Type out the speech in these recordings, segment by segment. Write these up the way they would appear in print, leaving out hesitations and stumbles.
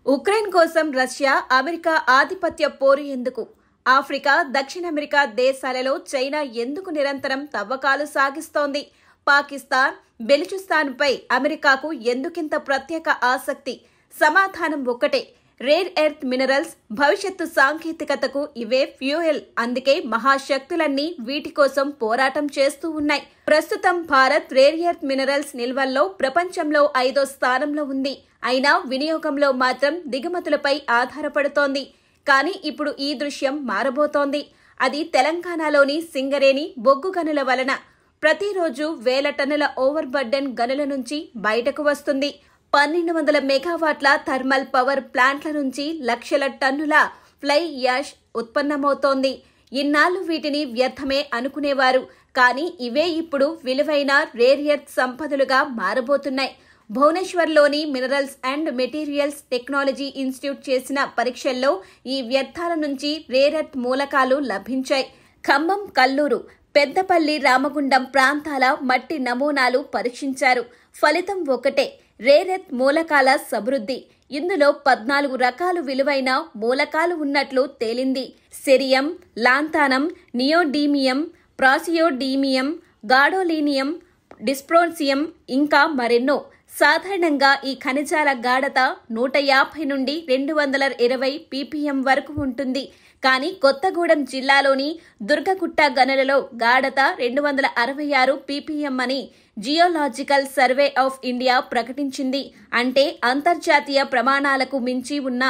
Ukraine కోసం Russia, America ఆధిపత్య పోరు ఎందుకు? ఆఫ్రికా, దక్షిణ అమెరికా దేశాలలో చైనా ఎందుకు నిరంతరం తవ్వకాలు సాగిస్తోంది? పాకిస్తాన్, బెలూచిస్తాన్పై అమెరికాకు ఎందుకింత ప్రత్యేక ఆసక్తి? సమాధానం ఒక్కటే, రేర్ ఎర్త్ మినరల్స్. భవిష్యత్తు సాంకేతికతకు ఇవే ఫ్యూయల్. అందుకే మహాశక్తులన్నీ వీటి కోసం పోరాటం చేస్తూ ఉన్నాయి. ప్రస్తుతం భారత్ రేర్ ఎర్త్ మినరల్స్ నిల్వల్లో ప్రపంచంలో 5వ స్థానంలో ఉంది. అయినా వినియోగంలో మాత్రం దిగుమతులపై ఆధారపడుతోంది. కానీ ఇప్పుడు ఈ దృశ్యం మారబోతోంది. అది తెలంగాణలోని సింగరేణి బొగ్గు గనుల వలన. ప్రతిరోజు వేల టన్నుల ఓవర్ బర్డెన్ గనుల నుంచి బయటకు వస్తుంది. 1200 మెగావాట్ల థర్మల్ పవర్ ప్లాంట్ల నుంచి లక్షల టన్నుల ఫ్లై యాష్ ఉత్పన్నమవుతోంది. ఇన్నాళ్లు వీటిని వ్యర్థమే అనుకునేవారు. కానీ ఇవే ఇప్పుడు విలువైన రేర్ ఎర్త్ సంపదలుగా మారబోతున్నాయి. భువనేశ్వర్లోని minerals and materials technology institute చేసిన పరీక్షల్లో ఈ వ్యర్థాల నుంచి రేర్ ఎర్త్ మూలకాలు లభించాయి. ఖమ్మం, కల్లూరు, పెద్దపల్లి, రామగుండం ప్రాంతాల మట్టి నమూనాలు పరీక్షించారు. ఫలితం ఒకటే, రేర్ ఎర్త్ మూలకాల సమృద్ధి. ఇందులో 14 రకాలు విలువైన మూలకాలు ఉన్నట్లు తేలింది. సెరియం, లాంతానం, నియోడీమియం, ప్రాసియోడీమియం, గాడోలీనియం, డిస్ప్రోన్సియం ఇంకా మరెన్నో. సాధారణంగా ఈ ఖనిజాల గాఢత 150 నుండి 220 ppm వరకు ఉంటుంది. కానీ కొత్తగూడెం జిల్లాలోని దుర్గగుట్ట గనులలో గాఢత 266 ppm అని జియోలాజికల్ సర్వే ఆఫ్ ఇండియా ప్రకటించింది. అంటే అంతర్జాతీయ ప్రమాణాలకు మించి ఉన్న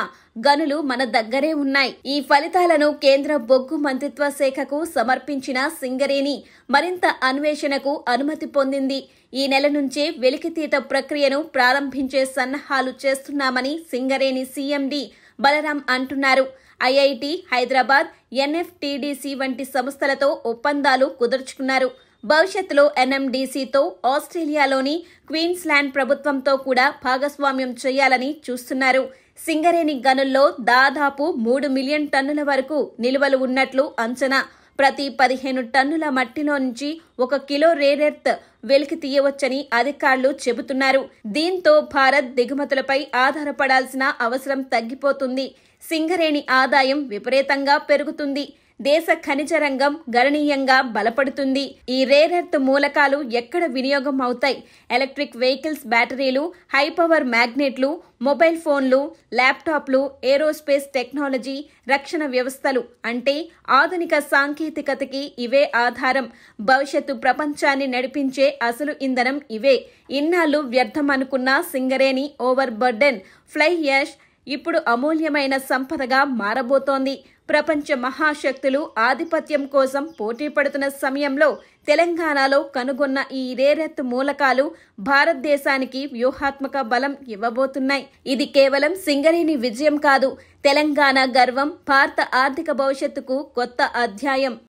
గనులు మన దగ్గరే ఉన్నాయి. ఈ ఫలితాలను కేంద్ర బొగ్గు మంత్రిత్వ శాఖకు సమర్పించిన సింగరేణి మరింత అన్వేషణకు అనుమతి పొందింది. ఈ నెల నుంచే వెలికితీత ప్రక్రియను ప్రారంభించే సన్నాహాలు చేస్తున్నామని సింగరేణి సీఎండీ బలరాం అంటున్నారు. ఐఐటి హైదరాబాద్, ఎన్ఎఫ్టీడీసీ వంటి సంస్థలతో ఒప్పందాలు కుదుర్చుకున్నారు. భవిష్యత్తులో ఎన్ఎండీసీతో, ఆస్ట్రేలియాలోని క్వీన్స్లాండ్ ప్రభుత్వంతో కూడా భాగస్వామ్యం చేయాలని చూస్తున్నారు. సింగరేణి గనుల్లో దాదాపు 3 మిలియన్ టన్నుల వరకు నిల్వలు ఉన్నట్లు అంచనా. ప్రతి 15 టన్నుల మట్టిలో నుంచి 1 కిలో రేర్ ఎర్త్ వెలికి తీయవచ్చని అధికారులు చెబుతున్నారు. దీంతో భారత్ దిగుమతులపై ఆధారపడాల్సిన అవసరం తగ్గిపోతుంది. సింగరేణి ఆదాయం విపరీతంగా పెరుగుతుంది. దేశ ఖనిజ రంగం గణనీయంగా బలపడుతుంది. ఈ రేర్ ఎర్త్ మూలకాలు ఎక్కడ వినియోగం అవుతాయి? ఎలక్ట్రిక్ వెహికల్స్ బ్యాటరీలు, హై పవర్ మ్యాగ్నెట్లు, మొబైల్ ఫోన్లు, ల్యాప్టాప్లు, ఏరోస్పేస్ టెక్నాలజీ, రక్షణ వ్యవస్థలు. అంటే ఆధునిక సాంకేతికతకి ఇవే ఆధారం. భవిష్యత్తు ప్రపంచాన్ని నడిపించే అసలు ఇంధనం ఇవే. ఇన్నాళ్లు వ్యర్థం అనుకున్న Singareni overburden fly ash ఇప్పుడు అమూల్యమైన సంపదగా మారబోతోంది. ప్రపంచ మహాశక్తులు ఆధిపత్యం కోసం పోటీ పడుతున్న సమయంలో తెలంగాణలో కనుగొన్న ఈ రేర్ ఎర్త్ మూలకాలు భారతదేశానికి వ్యూహాత్మక బలం ఇవ్వబోతున్నాయి. ఇది కేవలం సింగరేణి విజయం కాదు, తెలంగాణ గర్వం, భారత ఆర్థిక భవిష్యత్తుకు కొత్త అధ్యాయం.